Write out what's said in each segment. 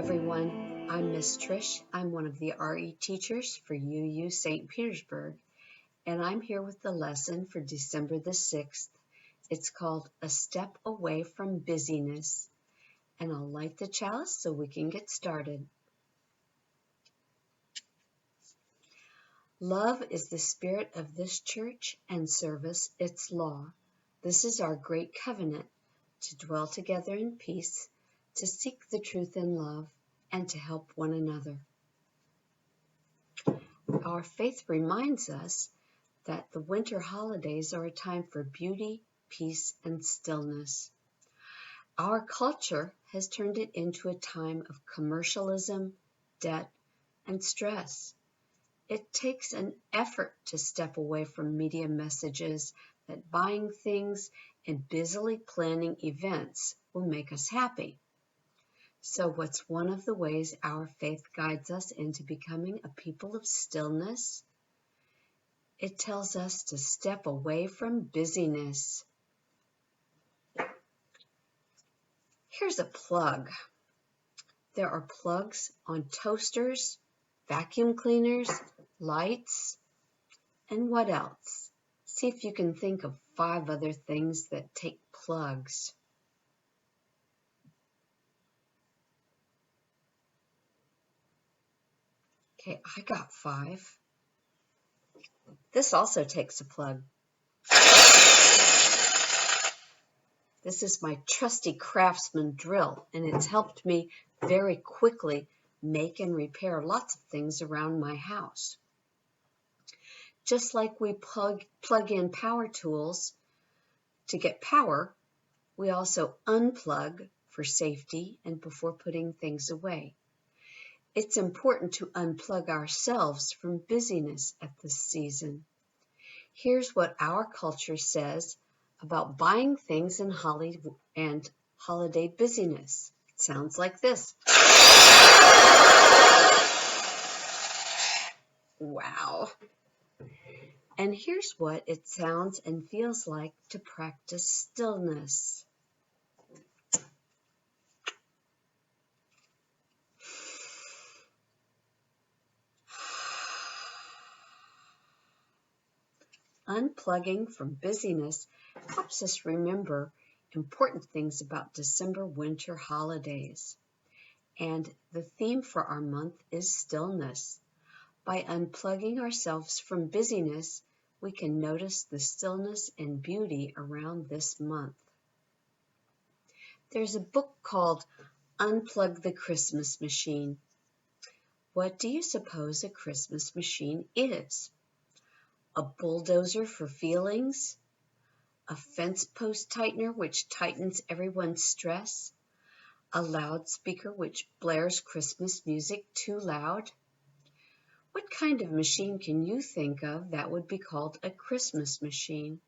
everyone. I'm Miss Trish. I'm one of the RE teachers for UU St. Petersburg, and I'm here with the lesson for December the 6th. It's called A Step Away from Busyness, and I'll light the chalice so we can get started. Love is the spirit of this church and service its law. This is our great covenant, to dwell together in peace, to seek the truth in love, and to help one another. Our faith reminds us that the winter holidays are a time for beauty, peace, and stillness. Our culture has turned it into a time of commercialism, debt, and stress. It takes an effort to step away from media messages that buying things and busily planning events will make us happy. So what's one of the ways our faith guides us into becoming a people of stillness? It tells us to step away from busyness. Here's a plug. There are plugs on toasters, vacuum cleaners, lights, and what else? See if you can think of 5 other things that take plugs. Okay, I got 5. This also takes a plug. This is my trusty Craftsman drill, and it's helped me very quickly make and repair lots of things around my house. Just like we plug in power tools to get power, we also unplug for safety and before putting things away. It's important to unplug ourselves from busyness at this season. Here's what our culture says about buying things and holiday busyness. It sounds like this. Wow. And here's what it sounds and feels like to practice stillness. Unplugging from busyness helps us remember important things about December winter holidays. And the theme for our month is stillness. By unplugging ourselves from busyness, we can notice the stillness and beauty around this month. There's a book called Unplug the Christmas Machine. What do you suppose a Christmas machine is? A bulldozer for feelings? A fence post tightener which tightens everyone's stress? A loudspeaker which blares Christmas music too loud? What kind of machine can you think of that would be called a Christmas machine?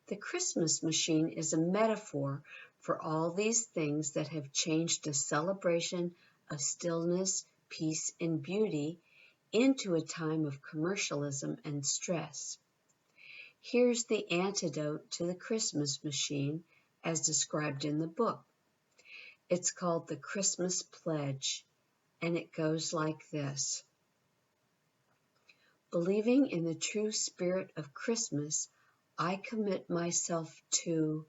The Christmas machine is a metaphor for all these things that have changed a celebration of stillness, peace, and beauty into a time of commercialism and stress. Here's the antidote to the Christmas machine as described in the book. It's called the Christmas Pledge, and it goes like this. Believing in the true spirit of Christmas, I commit myself to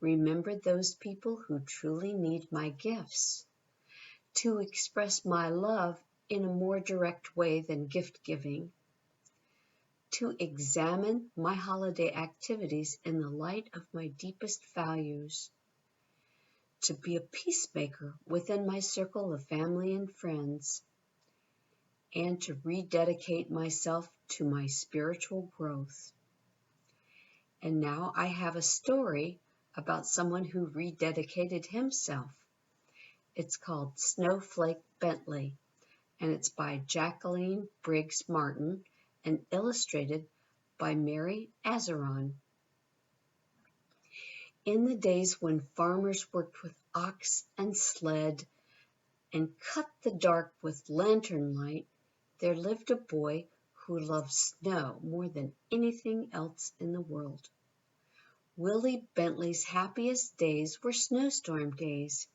remember those people who truly need my gifts, to express my love in a more direct way than gift giving, to examine my holiday activities in the light of my deepest values, to be a peacemaker within my circle of family and friends, and to rededicate myself to my spiritual growth. And now I have a story about someone who rededicated himself. It's called Snowflake Bentley, and it's by Jacqueline Briggs Martin and illustrated by Mary Azeron. In the days when farmers worked with ox and sled and cut the dark with lantern light, there lived a boy who loved snow more than anything else in the world. Willie Bentley's happiest days were snowstorm days.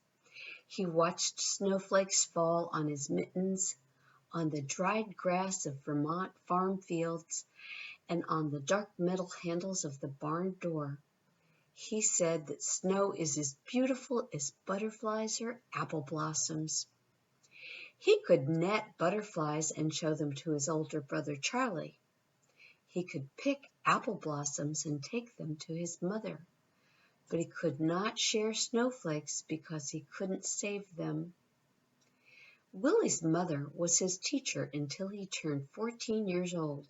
He watched snowflakes fall on his mittens, on the dried grass of Vermont farm fields, and on the dark metal handles of the barn door. He said that snow is as beautiful as butterflies or apple blossoms. He could net butterflies and show them to his older brother Charlie. He could pick apple blossoms and take them to his mother, but he could not share snowflakes because he couldn't save them. Willie's mother was his teacher until he turned 14 years old.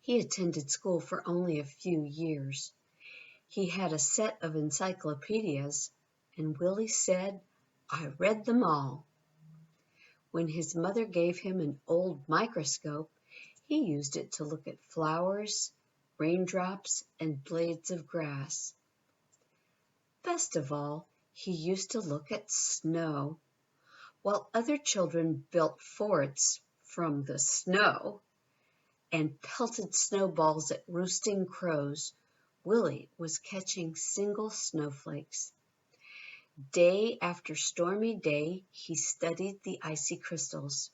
He attended school for only a few years. He had a set of encyclopedias, and Willie said, "I read them all." When his mother gave him an old microscope, he used it to look at flowers, raindrops, and blades of grass. Best of all, he used to look at snow. While other children built forts from the snow and pelted snowballs at roosting crows, Willie was catching single snowflakes. Day after stormy day, he studied the icy crystals.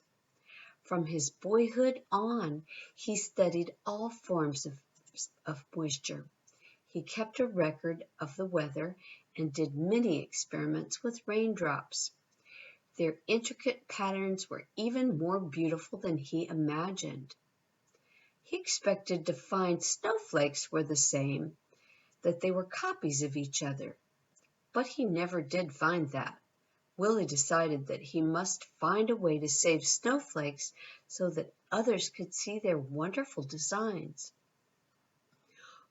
From his boyhood on, he studied all forms of moisture. He kept a record of the weather and did many experiments with raindrops. Their intricate patterns were even more beautiful than he imagined. He expected to find snowflakes were the same, that they were copies of each other. But he never did find that. Willie decided that he must find a way to save snowflakes so that others could see their wonderful designs.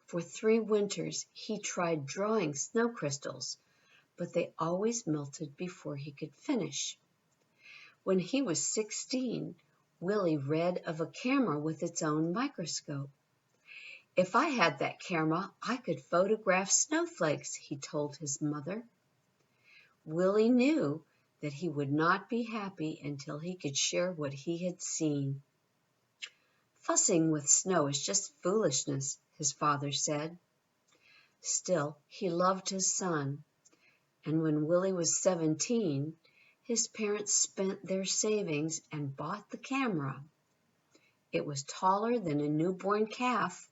For 3 winters, he tried drawing snow crystals, but they always melted before he could finish. When he was 16, Willie read of a camera with its own microscope. "If I had that camera, I could photograph snowflakes," he told his mother. Willie knew that he would not be happy until he could share what he had seen. "Fussing with snow is just foolishness," his father said. Still, he loved his son, and when Willie was 17, his parents spent their savings and bought the camera. It was taller than a newborn calf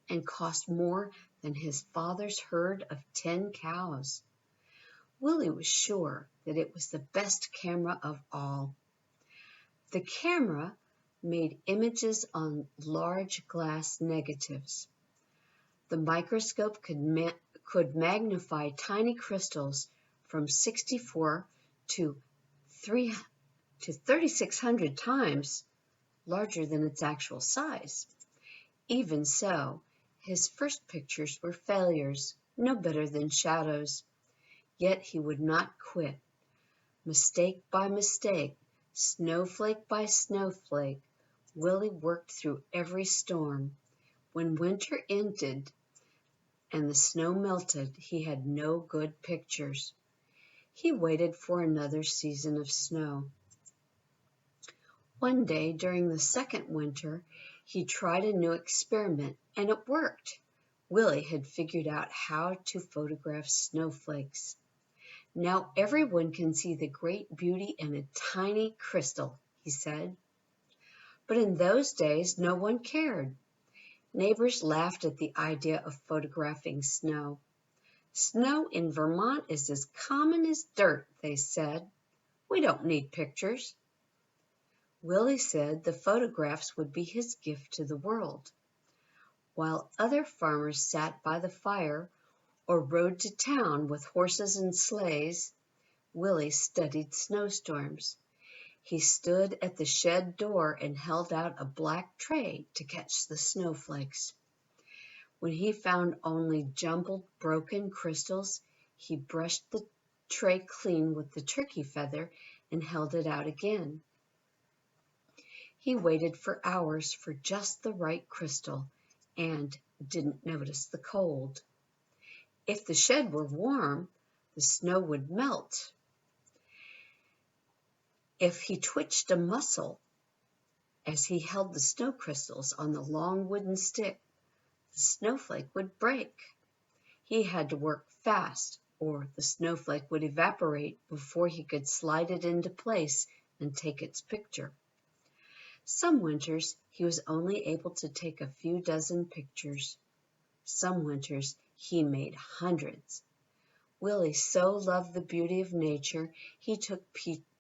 and cost more than his father's herd of 10 cows. Willie was sure that it was the best camera of all. The camera made images on large glass negatives. The microscope could magnify tiny crystals from 64 to 3,600 times larger than its actual size. Even so, his first pictures were failures, no better than shadows. Yet he would not quit. Mistake by mistake, snowflake by snowflake, Willie worked through every storm. When winter ended and the snow melted, he had no good pictures. He waited for another season of snow. One day during the second winter, he tried a new experiment, and it worked. Willie had figured out how to photograph snowflakes. "Now everyone can see the great beauty in a tiny crystal," he said. But in those days, no one cared. Neighbors laughed at the idea of photographing snow. "Snow in Vermont is as common as dirt," they said. "We don't need pictures." Willie said the photographs would be his gift to the world. While other farmers sat by the fire or rode to town with horses and sleighs, Willie studied snowstorms. He stood at the shed door and held out a black tray to catch the snowflakes. When he found only jumbled, broken crystals, he brushed the tray clean with the turkey feather and held it out again. He waited for hours for just the right crystal and didn't notice the cold. If the shed were warm, the snow would melt. If he twitched a muscle as he held the snow crystals on the long wooden stick, the snowflake would break. He had to work fast, or the snowflake would evaporate before he could slide it into place and take its picture. Some winters he was only able to take a few dozen pictures. Some winters he made hundreds. Willie so loved the beauty of nature he took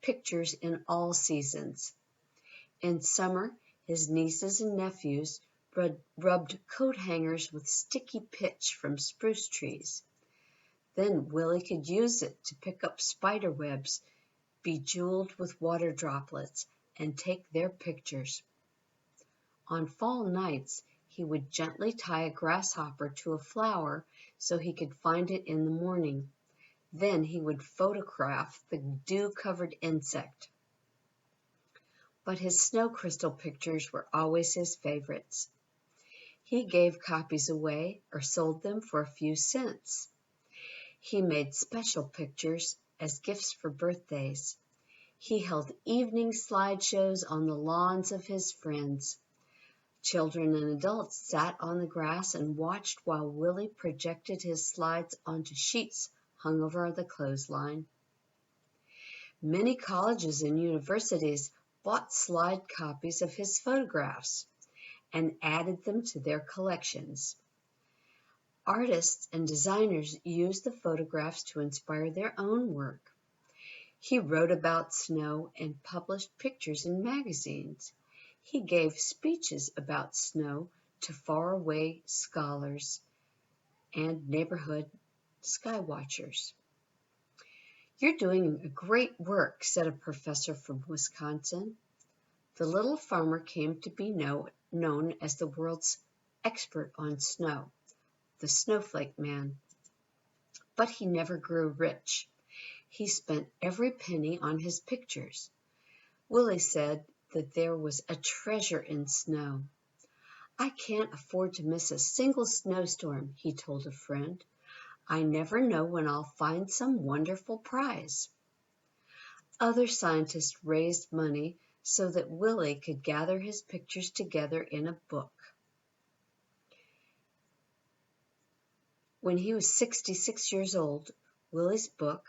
pictures in all seasons. In summer, his nieces and nephews rubbed coat hangers with sticky pitch from spruce trees. Then Willie could use it to pick up spider webs bejeweled with water droplets and take their pictures. On fall nights, he would gently tie a grasshopper to a flower so he could find it in the morning. Then he would photograph the dew-covered insect. But his snow crystal pictures were always his favorites. He gave copies away or sold them for a few cents. He made special pictures as gifts for birthdays. He held evening slideshows on the lawns of his friends. Children and adults sat on the grass and watched while Willie projected his slides onto sheets hung over the clothesline. Many colleges and universities bought slide copies of his photographs and added them to their collections. Artists and designers used the photographs to inspire their own work. He wrote about snow and published pictures in magazines. He gave speeches about snow to faraway scholars and neighborhood sky watchers. "You're doing a great work," said a professor from Wisconsin. The little farmer came to be known as the world's expert on snow, the snowflake man. But he never grew rich. He spent every penny on his pictures. Willie said that there was a treasure in snow. "I can't afford to miss a single snowstorm," he told a friend. "I never know when I'll find some wonderful prize." Other scientists raised money so that Willie could gather his pictures together in a book. When he was 66 years old, Willie's book,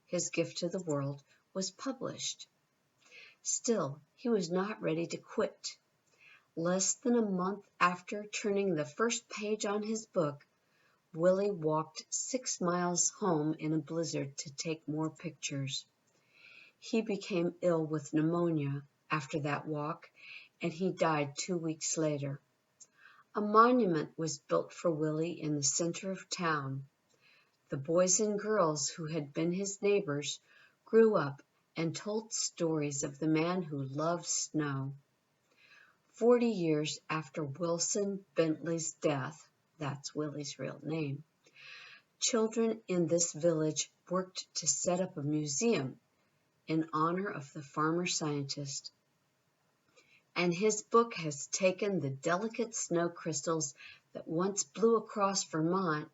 His Gift to the World, was published. Still, he was not ready to quit. Less than a month after turning the first page on his book, Willie walked 6 miles home in a blizzard to take more pictures. He became ill with pneumonia after that walk, and he died 2 weeks later. A monument was built for Willie in the center of town. The boys and girls who had been his neighbors grew up and told stories of the man who loved snow. 40 years after Wilson Bentley's death, that's Willie's real name, children in this village worked to set up a museum in honor of the farmer scientist. And his book has taken the delicate snow crystals that once blew across Vermont,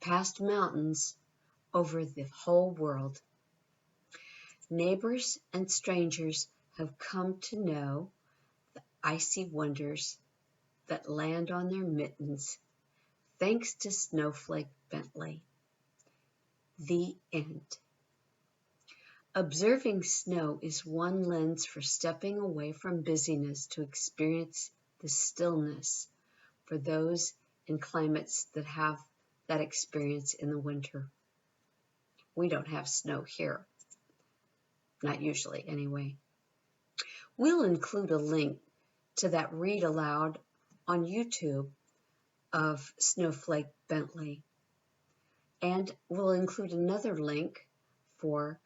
past mountains, over the whole world. Neighbors and strangers have come to know the icy wonders that land on their mittens, thanks to Snowflake Bentley. The end. Observing snow is one lens for stepping away from busyness to experience the stillness for those in climates that have that experience in the winter. We don't have snow here. Not usually, anyway. We'll include a link to that read aloud on YouTube of Snowflake Bentley. And we'll include another link for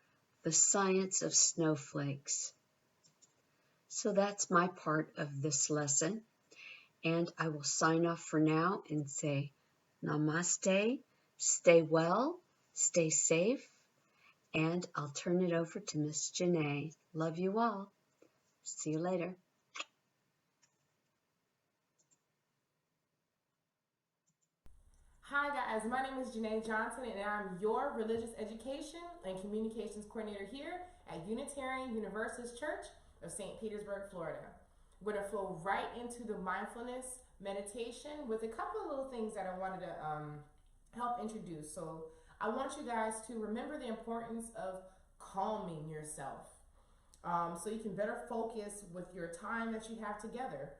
the science of snowflakes. So that's my part of this lesson. And I will sign off for now and say namaste, stay well, stay safe, and I'll turn it over to Miss Jeanay. Love you all. See you later. Hi guys, my name is Jeanay Johnson and I'm your religious education and communications coordinator here at Unitarian Universalist Church of St. Petersburg, Florida. We're going to flow right into the mindfulness meditation with a couple of little things that I wanted to help introduce. So I want you guys to remember the importance of calming yourself, so you can better focus with your time that you have together.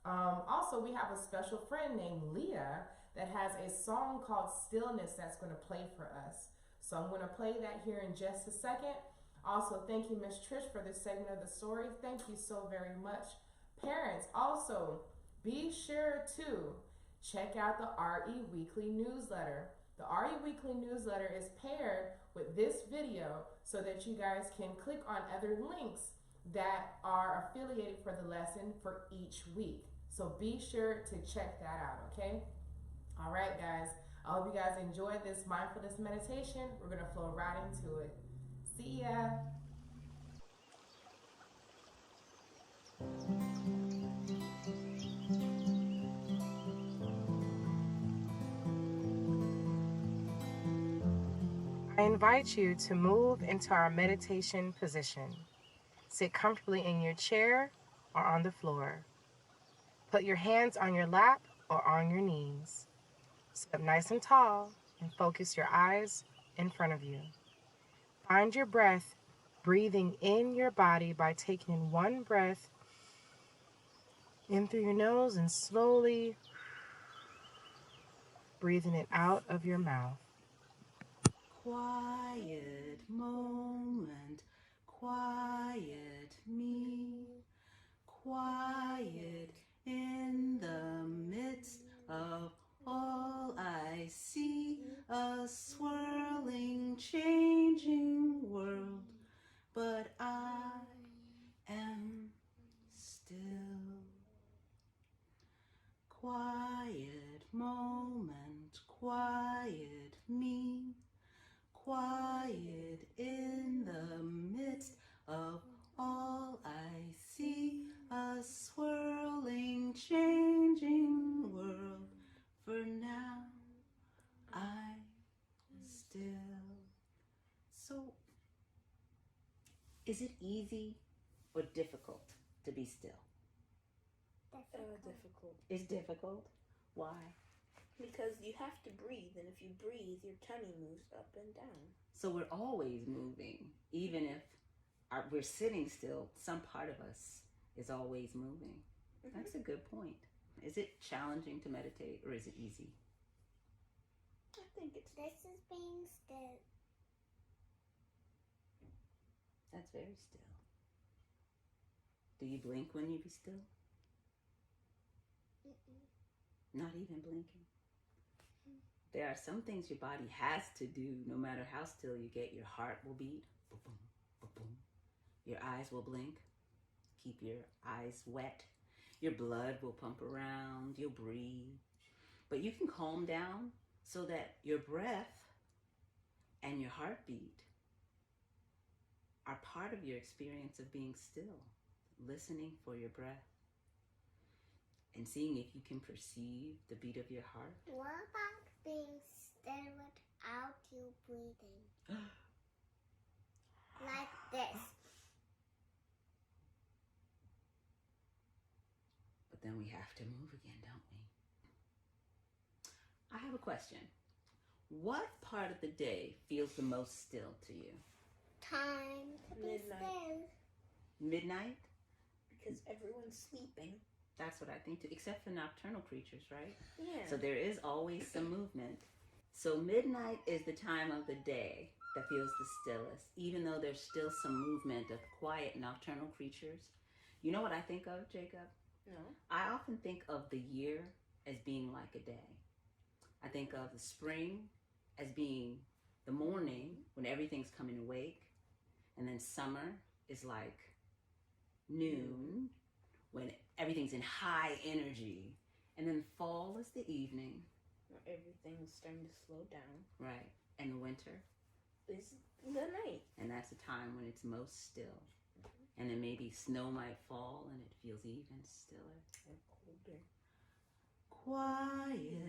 Also, we have a special friend named Leah that has a song called Stillness that's going to play for us. So I'm going to play that here in just a second. Also, thank you, Miss Trish, for this segment of the story. Thank you so very much. Parents, also, be sure to check out the RE Weekly newsletter. The RE Weekly newsletter is paired with this video so that you guys can click on other links that are affiliated for the lesson for each week. So be sure to check that out, okay? All right, guys. I hope you guys enjoyed this mindfulness meditation. We're going to flow right into it. See ya. I invite you to move into our meditation position. Sit comfortably in your chair or on the floor. Put your hands on your lap or on your knees. Sit up nice and tall and focus your eyes in front of you. Find your breath breathing in your body by taking one breath in through your nose and slowly breathing it out of your mouth. Quiet moment, quiet me, quiet in the midst of all I see, a swirling, changing world, but I am still. Quiet moment, quiet me, quiet in the midst of all I see, a swirling, changing world. For now, I still. So, is it easy or difficult to be still? Difficult. It's difficult? Why? Because you have to breathe, and if you breathe, your tummy moves up and down. So we're always moving, even if we're sitting still, some part of us is always moving. Mm-hmm. That's a good point. Is it challenging to meditate, or is it easy? I think it's... This is being still. That's very still. Do you blink when you be still? Not even blinking. There are some things your body has to do no matter how still you get. Your heart will beat, boom, boom, boom. Your eyes will blink. Keep your eyes wet. Your blood will pump around. You'll breathe. But you can calm down so that your breath and your heartbeat are part of your experience of being still, listening for your breath. And seeing if you can perceive the beat of your heart. What about being still without you breathing? Like this. But then we have to move again, don't we? I have a question. What part of the day feels the most still to you? Time to be still. Midnight? Because everyone's sleeping. That's what I think too, except for nocturnal creatures, right? Yeah. So there is always some movement. So midnight is the time of the day that feels the stillest, even though there's still some movement of quiet nocturnal creatures. You know what I think of, Jacob? No. I often think of the year as being like a day. I think of the spring as being the morning when everything's coming awake, and then summer is like noon when everything's in high energy, and then fall is the evening. Everything's starting to slow down. Right. And the winter is the night. And that's a time when it's most still. Mm-hmm. And then maybe snow might fall and it feels even stiller. And colder. Quiet